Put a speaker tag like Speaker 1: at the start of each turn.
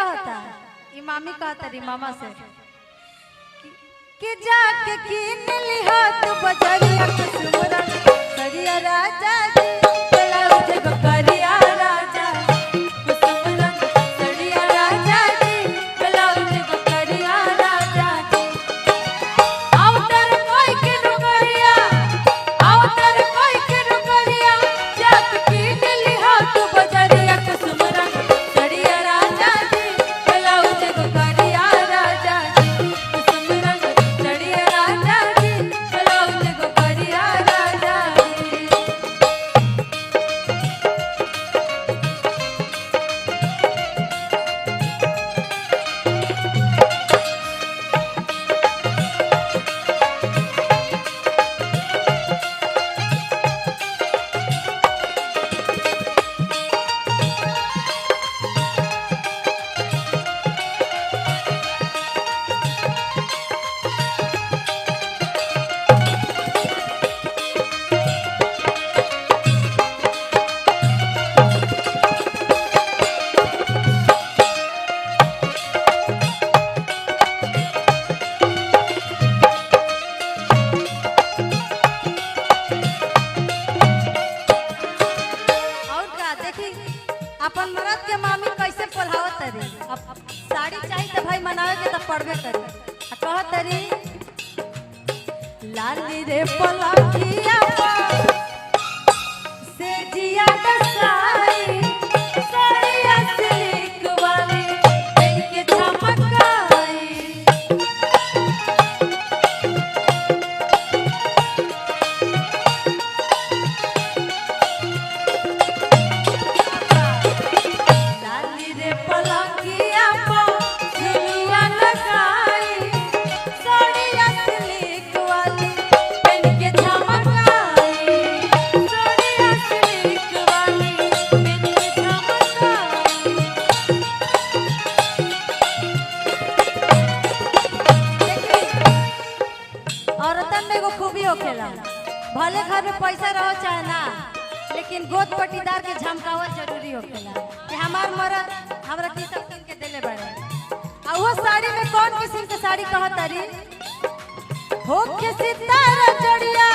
Speaker 1: कहता इमामी कहता री मामा से कि जाके कीन लिहा तू बजरिया कुसुमरा करिया राजा जी ब्लाउज को करिया राजा कुसुमरा करिया राजा जी ब्लाउज को करिया राजा जी आवतर कोई के रुकरिया आवतर कोई के रुकरिया जाके कीन लिहा तू बजरिया कुसुमरा करिया राजा जी ब्लाउज को करिया राजा जी कुसुमरा करिया राजा जी ब्लाउज को करिया राजा जी। अपन मरद के मामी कैसे पढ़ावत तरी अब साड़ी चाहिए तो भाई मनावे के तो पढ़बे करी कहत तरी लाली रे पलकिया से जिया दसाई साड़िया सिल्क वाली पेन के झमकाई लाली रे पलकिया झुलुआ लगाई साड़िया सिल्क वाली पेन के झमकाई साड़िया सिल्क वाली पेन के झमकाई। औरतन में एगो खूबी होखेला भले घर में पैसा रहो चाहे ना लेकिन गोद पटीदार के झमकावत जरूरी होखेला कि हमार मरद हमरा की सब किन के देले बड़े आ वो साड़ी में कौन किस्म के साड़ी कहत तारी हो के सितारा चढ़िया